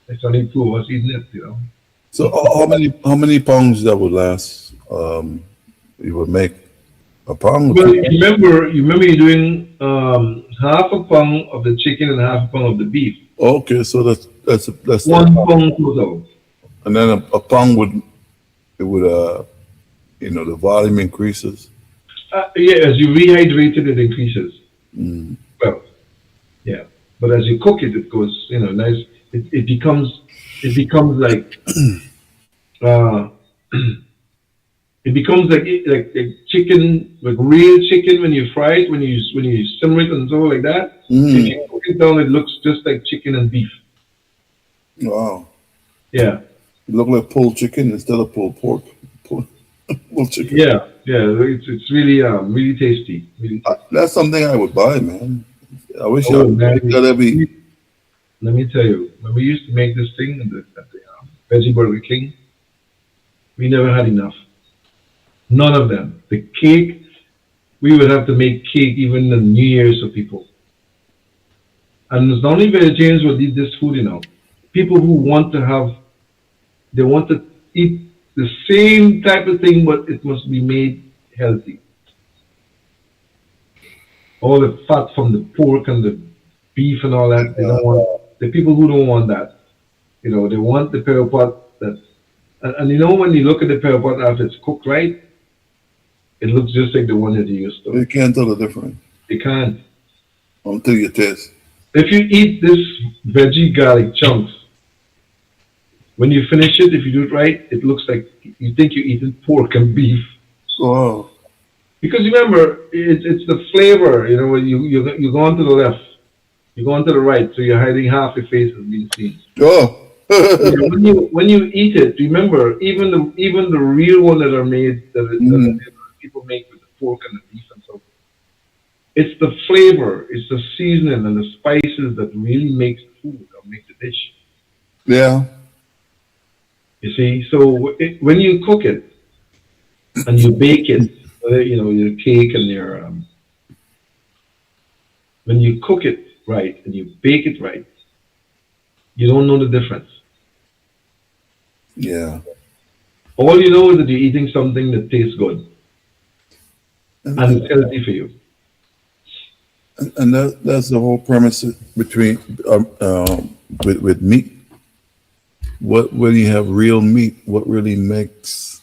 it's only two of us eating it. So how many pounds that would last? You would make a pound. Well, remember you're doing half a pound of the chicken and half a pound of the beef. Okay, so that's 1 pound total. And then a pound would the volume increases. Yeah, as you rehydrate it, it increases. Mm. Well, yeah, but as you cook it, it goes, nice. It becomes like, it becomes like chicken, like real chicken when you fry it, when you simmer it and so like that. Mm. If you cook it down, it looks just like chicken and beef. Wow. Yeah. It look like pulled chicken instead of pulled pork. Pulled chicken. Yeah. It's really really tasty. Really tasty. That's something I would buy, man. I wish Oh, I man. got every. Let me tell you, when we used to make this thing at the Veggie Burger King, we never had enough. None of them. The cake, we would have to make cake even on New Year's for people. And it's not only vegetarians who eat this food, People who they want to eat the same type of thing, but it must be made healthy. All the fat from the pork and the beef and all that, they don't want. The people who don't want that, they want the pearl pot and when you look at the pearl pot after it's cooked right, It looks just like the one that you used to. You can't tell the difference You can't. until you taste. If you eat this veggie garlic chunks, when you finish it, if you do it right, it looks like you think you're eating pork and beef. Oh, Because remember, it's the flavor. You know, when you go on to the left, you go on to the right, so you're hiding half your face is being seen. oh. Yeah, when you eat it, remember even the real one that are made that Mm, people make with the pork and the beef and so. It's the flavor, it's the seasoning and the spices that really makes the food or make the dish. yeah, You see, so when you cook it and you bake it, your cake and when you cook it right and you bake it right, you don't know the difference. yeah. All you know is that you're eating something that tastes good And, and and, it's healthy for you. and that's the whole premise between with meat. What when you have real meat, what really makes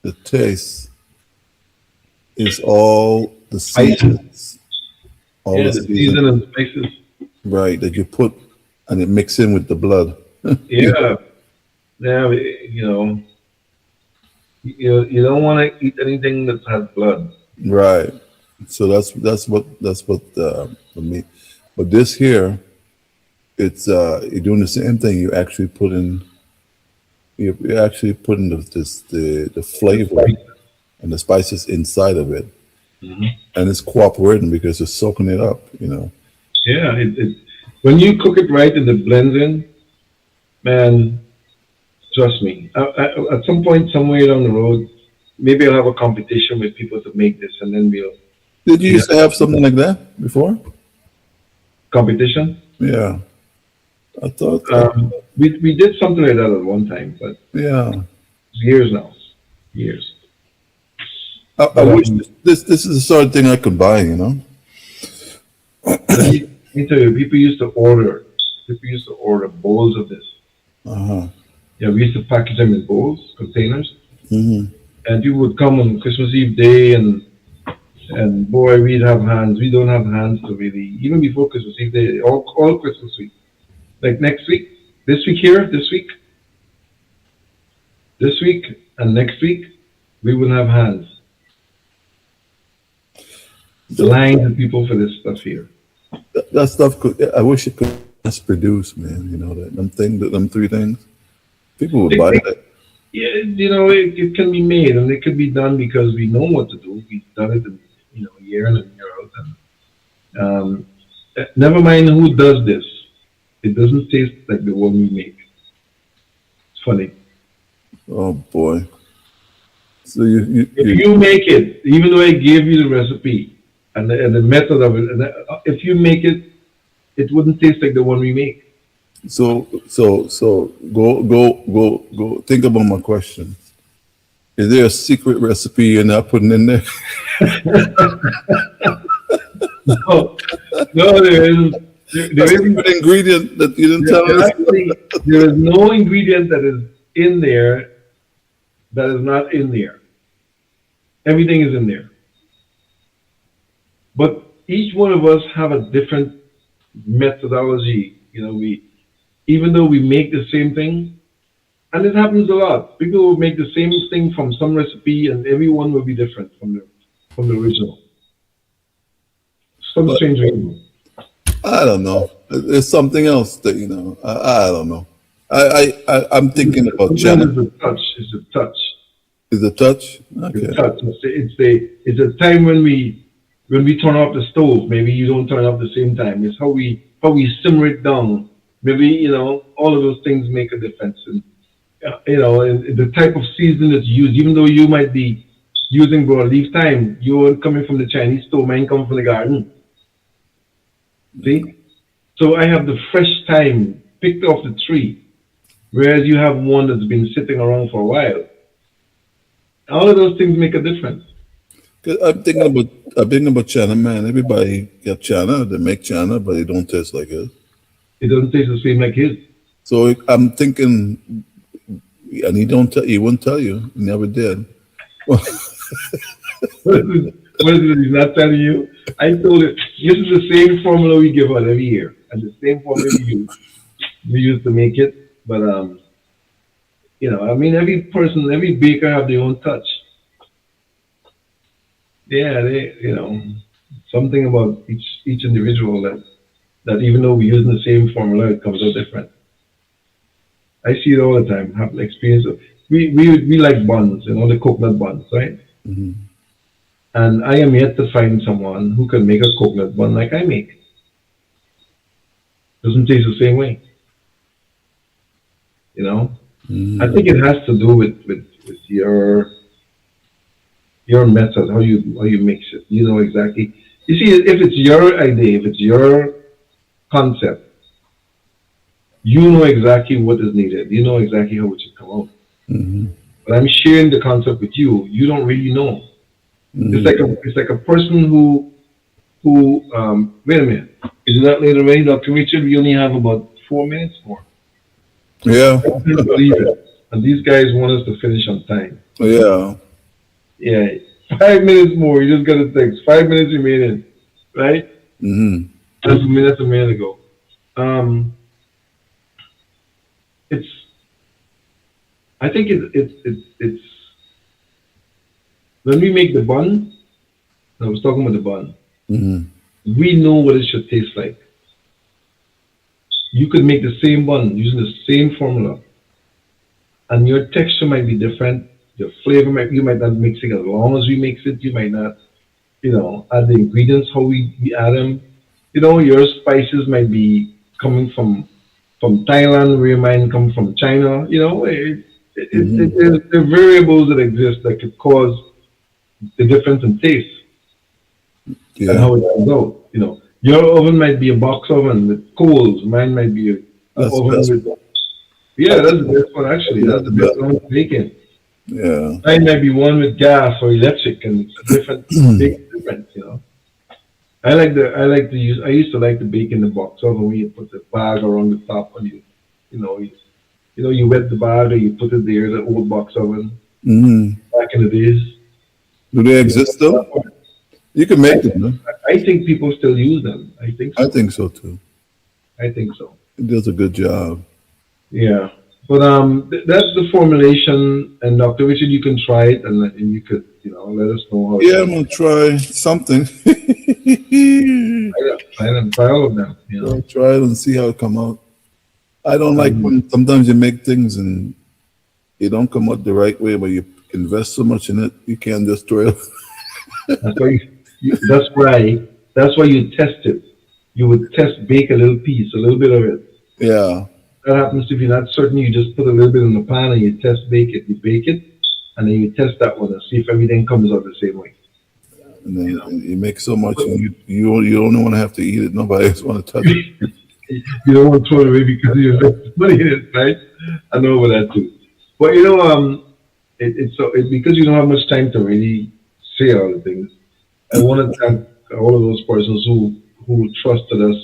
the taste is all the Spices, seasons, all yeah, the the season, season and spices. right, that you put and it mix in with the blood. Yeah, Yeah, yeah, you don't want to eat anything that has blood. right. So that's what the meat. But this here, it's you're doing the same thing. You're actually putting the The flavor spice. and the spices inside of it, Hmm. and it's cooperating because it's soaking it up. You know. Yeah, when you cook it right and it blends in, man, trust me. At some point, somewhere down the road, maybe I'll have a competition with people to make this, and then Did you we have used to have something like that before? competition. Yeah, I thought. We did something like that at one time, but Yeah, years now, years. I But wish this is the sort of thing I could buy. You know. let me tell you, people used to order bowls of this. Uh huh. Yeah, we used to package them in bowls, containers, Hmm. and people would come on Christmas Eve day, and boy, we'd have hands. We don't have hands to really even before Christmas Eve day, all Christmas week. Like next week, this week, and next week, we wouldn't have hands. So Lines of people for this stuff here. that stuff could. I wish it could mass produce, man. You know them three things. People would They, buy they, that. yeah, it can be made and it could be done because we know what to do. We've done it in, year in and year out. And never mind who does this. It doesn't taste like the one we make. It's funny. Oh boy. So you If you make it, even though I gave you the recipe and the method of it, if you make it, it wouldn't taste like the one we make. so go. Think about my question. Is there a secret recipe you're not putting in there? No, no, there isn't. A There isn't. secret ingredient that you didn't tell us? There is no ingredient that is in there that is not in there. Everything is in there. But each one of us have a different methodology. Even though we make the same thing, and it happens a lot. People will make the same thing from some recipe, and everyone will be different from the original. Some But strange reason. I don't know. There's something else that I don't know. I'm thinking about Sometimes China. it's a touch. It's a touch. Is a touch? It's Okay. touch. It's a time when we turn off the stove. Maybe you don't turn off the same time. It's how we simmer it down. Maybe all of those things make a difference. And and the type of season that's used. Even though you might be using broadleaf thyme, you're coming from the Chinese store. Mine coming from the garden. See, so I have the fresh thyme picked off the tree, whereas you have one that's been sitting around for a while. All of those things make a difference. 'Cause I'm thinking about China, man. Everybody got China. They make China, but it don't taste like it. It doesn't taste the same like his. So I'm thinking, and he don't tell. He won't tell you. He never did. What is it he's not telling you? I told it, this is the same formula we give out every year, and the same formula we use to make it. But I mean, every person, every baker have their own touch. Yeah, something about each individual that even though we're using the same formula, it comes out different. I see it all the time. Have the experience of we like buns, the coconut buns, right? Hmm. And I am yet to find someone who can make a coconut bun like I make. Doesn't taste the same way, you know. I Hmm. think it has to do with your method, how you mix it. You know exactly. You see, if it's your idea, if it's your concept, you know exactly what is needed. You know exactly how it should come out. Hmm. But I'm sharing the concept with you. You don't really know. Hmm. It's like a person who wait a minute. Is it not late already, Dr. Richard? We only have about 4 minutes more. Yeah. I can't believe it. And these guys want us to finish on time. Yeah. Yeah. 5 minutes more. You just got to text. 5 minutes remaining. Right? Hmm. That's a minute ago. Um, it's. I think it's when we make the bun. I was talking about the bun. Hmm. We know what it should taste like. You could make the same bun using the same formula, and your texture might be different. Your flavor you might not mix it as long as we mix it. You might not, add the ingredients how we add them. Your spices might be coming from Thailand, where mine come from China. Hmm. There are variables that exist that could cause the difference in taste and Yeah. how it comes out. Your oven might be a box oven with coals. Mine might be a That's the oven best. with. I Yeah, think that's the best one actually. that's That's the the best best. one for baking. Yeah. Mine might be one with gas or electric, and it's different. Bake different. I used to like to bake in the box oven where you put the bag around the top and you know you, you wet the bag or you put it there. The old box oven Hmm. back in the days. Do they You know, exist still? You can I make them, think huh? I think people still use them. I think I so. think so too. I think so. It does a good job. Yeah. But that's the formulation, and Dr. Richard, you can try it, and you could, let us know how it Yeah, I'm comes. gonna try something. Try them, try all of them. I'll try it and see how it come out. I don't like Um, when sometimes you make things and it don't come out the right way, but you invest so much in it, you can't just throw it. that's why that's why you test it. You would bake a little piece, a little bit of it. Yeah, That happens if you're not certain. You just put a little bit in the pan and you test bake it. You bake it, and then you test that one and see if everything comes out the same way. and You then know, and you make so much, but and you only want to have to eat it. Nobody else want to touch it. you don't want to throw it away because you invest money in it, right? I know about that too. But because you don't have much time to really say all the things. I want to thank all of those persons who trusted us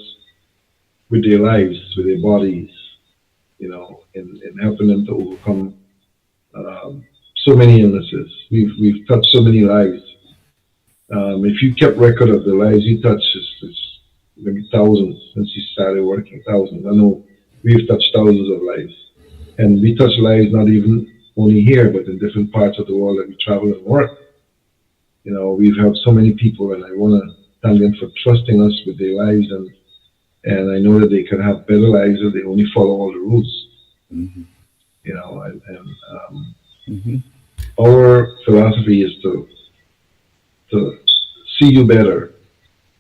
with their lives, with their bodies, in helping them to overcome so many illnesses. We've touched so many lives. If you kept record of the lives you touched, it's maybe thousands since you started working. Thousands. I know we've touched thousands of lives, and we touch lives not even only here, but in different parts of the world that we travel and work. We've helped so many people, and I want to thank them for trusting us with their lives, and I know that they can have better lives if they only follow all the rules. Hmm. And Hmm. our philosophy is to see you better.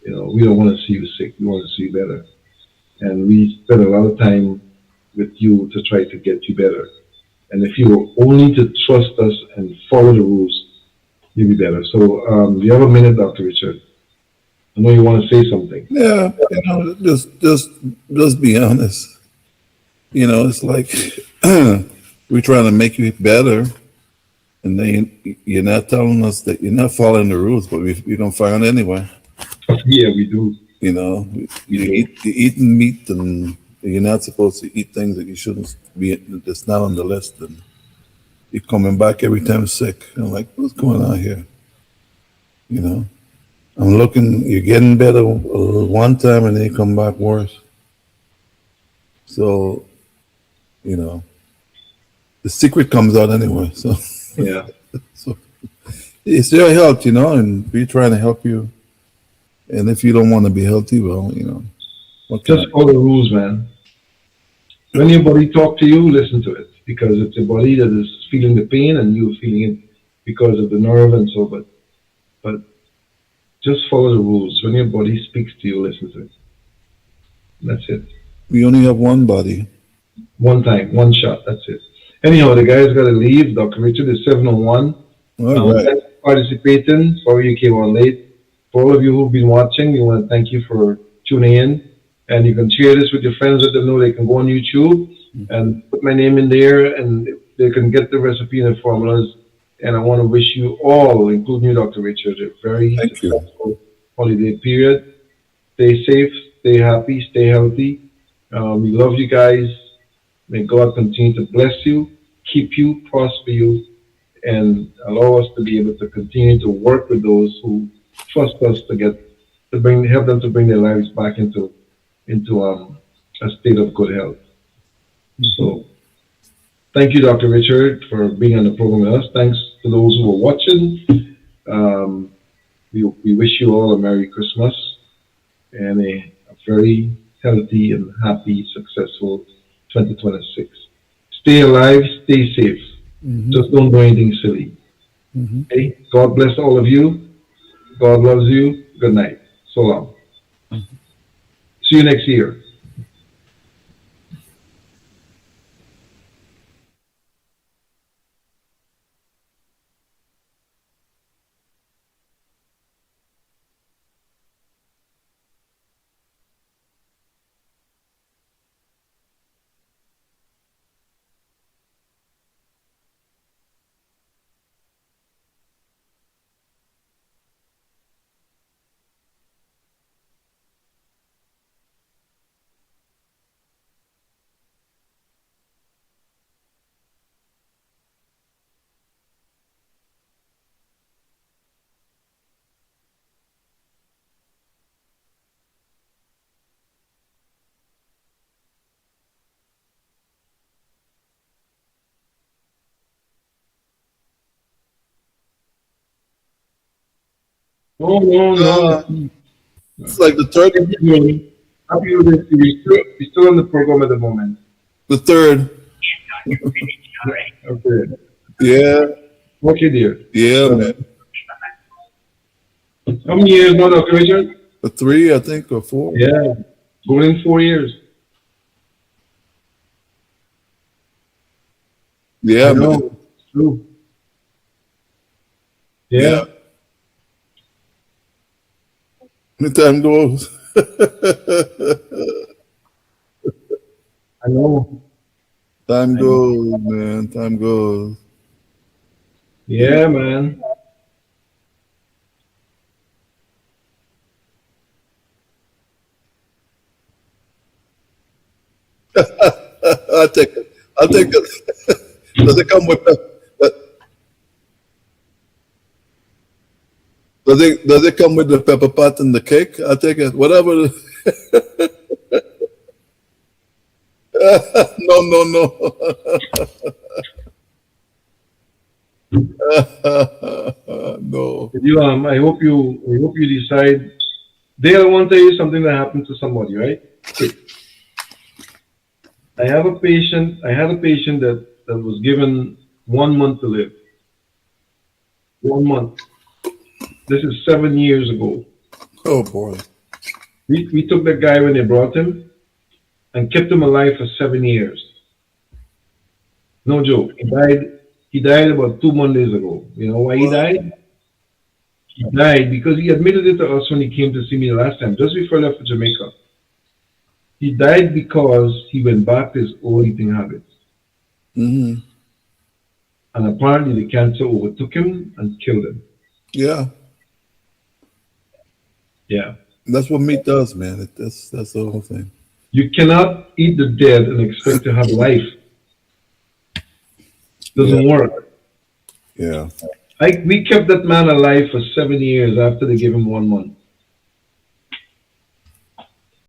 We don't want to see you sick. We want to see you better, and we spend a lot of time with you to try to get you better. And if you were only to trust us and follow the rules, you'll be better. So, you have a minute, Dr. Richard. I know you want to say something. Yeah, just be honest. It's like we're trying to make you better, and then you're not telling us that you're not following the rules, but we're gonna find anyway. Yeah, we do. You know, We you do. you're eating meat, and you're not supposed to eat things that you shouldn't be. That's not on the list, and you're coming back every time sick. I'm like, what's going on here? You know, I'm looking. You're getting better one time, and then you come back worse. So you know, the secret comes out anyway. So, Yeah. so it's your health, and we trying to help you. And if you don't want to be healthy, well, what can I? Just follow the rules, man. When your body talk to you, listen to it because it's your body that is feeling the pain and you feeling it because of the nerve and so. But just follow the rules. When your body speaks to you, listen to it. That's it. We only have one body. One time, one shot. That's it. Anyhow, the guy's got to leave. Dr. Richard is 7:01. All right. Thanks for participating. Sorry you came on late. For all of you who've been watching, we want to thank you for tuning in. And you can share this with your friends, let them know they can go on YouTube and put my name in there and they can get the recipe and the formulas. And I want to wish you all, including you, Dr. Richard, a very Thank you. successful holiday period. Stay safe, stay happy, stay healthy. We love you guys. May God continue to bless you, keep you, prosper you, and allow us to be able to continue to work with those who trust us to bring help them to bring their lives back into a state of good health. So thank you, Dr. Richard, for being on the program with us. Thanks to those who are watching. Um, we wish you all a Merry Christmas and a very healthy and happy, successful 2026. Stay alive, stay safe. Just don't do anything silly. Okay? God bless all of you. God loves you. Good night. So long. See you next year. No, no, Uh, no. it's like the third. Happy New Year. We're still on the program at the moment. The third. Okay. Yeah. Okay, dear. Yeah, So, man. how many years now, Dr. Richard? The three, I think, or four. Yeah. Going in 4 years. Yeah, I man. know. It's true. Yeah. Yeah. The time goes. I know. Time I know. goes, man. Time goes. Yeah. Yeah, man. I'll take it. I'll take it. Does it come with does it come with the pepper pot and the cake? I'll take it. Whatever. No, no, no. No. I hope you decide. Dale, I want to tell you something that happened to somebody, right? Okay. I had a patient that was given 1 month to live. 1 month. This is 7 years ago. Oh boy. We took that guy when they brought him and kept him alive for 7 years. No joke. He died about 2 Mondays ago. You know why he What? died? He died because he admitted it to us when he came to see me the last time, just before I left for Jamaica. He died because he went back to his old eating habits. Hmm. And apparently the cancer overtook him and killed him. Yeah. Yeah. That's what meat does, man. That's the whole thing. You cannot eat the dead and expect to have life. Yeah. Doesn't work. Yeah. We kept that man alive for 7 years after they gave him 1 month.